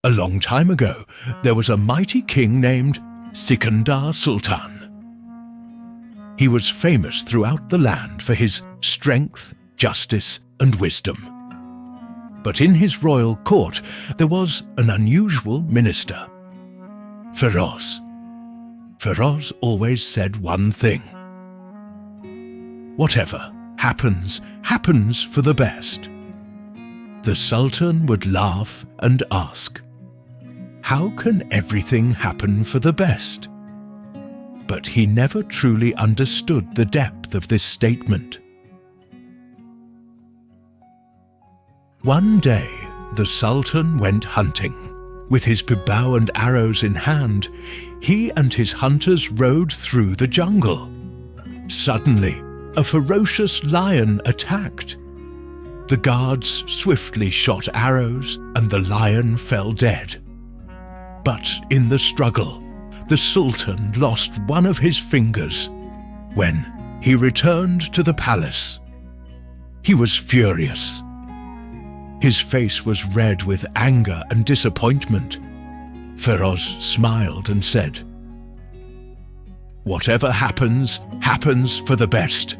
A long time ago, there was a mighty king named Sultan. He was famous throughout the land for his strength, justice, and wisdom. But in his royal court, there was an unusual minister, Feroz. Feroz always said one thing: whatever happens, happens for the best. The Sultan would laugh and ask, how can everything happen for the best? But he never truly understood the depth of this statement. One day, the Sultan went hunting. With his bow and arrows in hand, he and his hunters rode through the jungle. Suddenly, a ferocious lion attacked. The guards swiftly shot arrows, and the lion fell dead. But in the struggle, the Sultan lost one of his fingers. When he returned to the palace, he was furious. His face was red with anger and disappointment. Feroz smiled and said, whatever happens, happens for the best.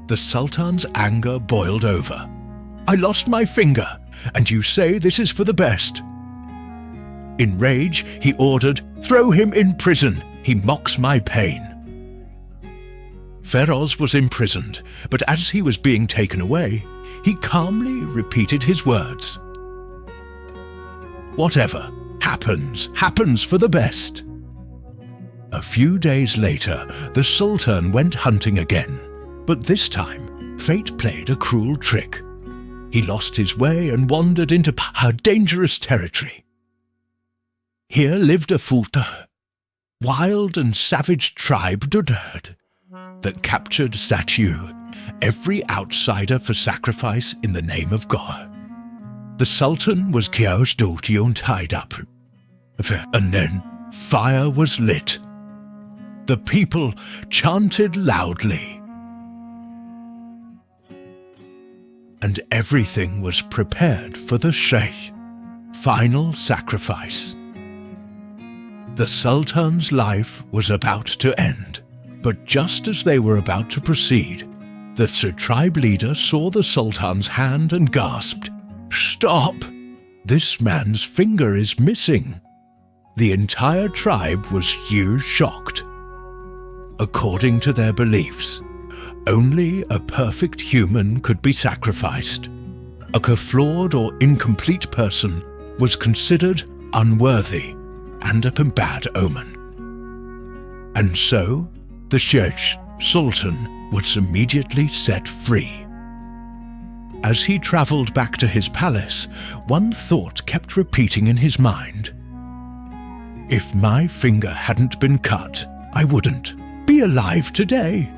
The Sultan's anger boiled over. I lost my finger, and you say this is for the best. In rage, he ordered, throw him in prison. He mocks my pain. Feroz was imprisoned, but as he was being taken away, he calmly repeated his words. Whatever happens, happens for the best. A few days later, the Sultan went hunting again, but this time, fate played a cruel trick. He lost his way and wandered into a dangerous territory. Here lived a Fulta, wild and savage tribe that captured every outsider for sacrifice in the name of God. The Sultan was tied up, and then fire was lit. The people chanted loudly, and everything was prepared for the final sacrifice. The Sultan's life was about to end, but just as they were about to proceed, the tribe leader saw the Sultan's hand and gasped, "Stop! This man's finger is missing." The entire tribe was shocked. According to their beliefs, only a perfect human could be sacrificed. A flawed or incomplete person was considered unworthy and a bad omen. And so, the Sultan was immediately set free. As he travelled back to his palace, one thought kept repeating in his mind. If my finger hadn't been cut, I wouldn't be alive today.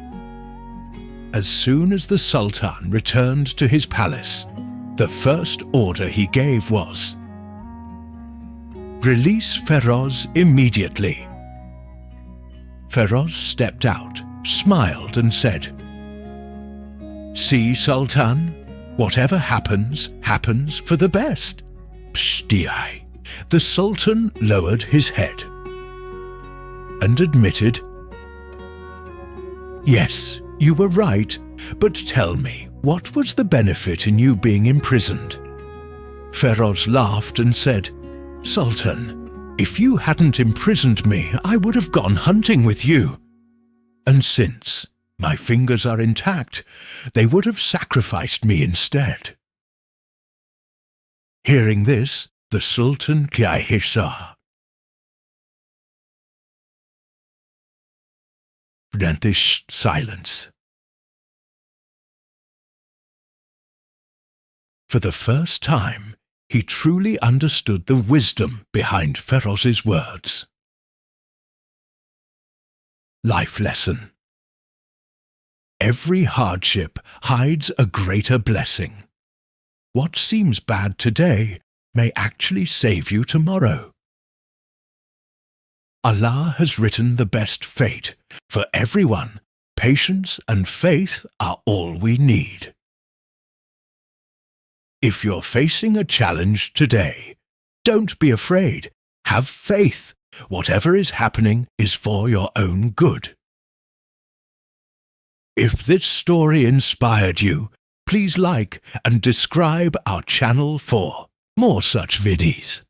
As soon as the Sultan returned to his palace, the first order he gave was, "Release Feroz immediately." Feroz stepped out, smiled and said, "See, Sultan, whatever happens, happens for the best." Pshti. The Sultan lowered his head and admitted, "Yes, you were right, but tell me, what was the benefit in you being imprisoned?" Feroz laughed and said, "Sultan, if you hadn't imprisoned me, I would have gone hunting with you. And since my fingers are intact, they would have sacrificed me instead." Hearing this, the Sultan Kyahisha. Silence. For the first time, he truly understood the wisdom behind Feroz's words. Life lesson. Every hardship hides a greater blessing. What seems bad today may actually save you tomorrow. Allah has written the best fate for everyone. Patience and faith are all we need. If you're facing a challenge today, don't be afraid. Have faith. Whatever is happening is for your own good. If this story inspired you, please like and describe our channel for more such videos.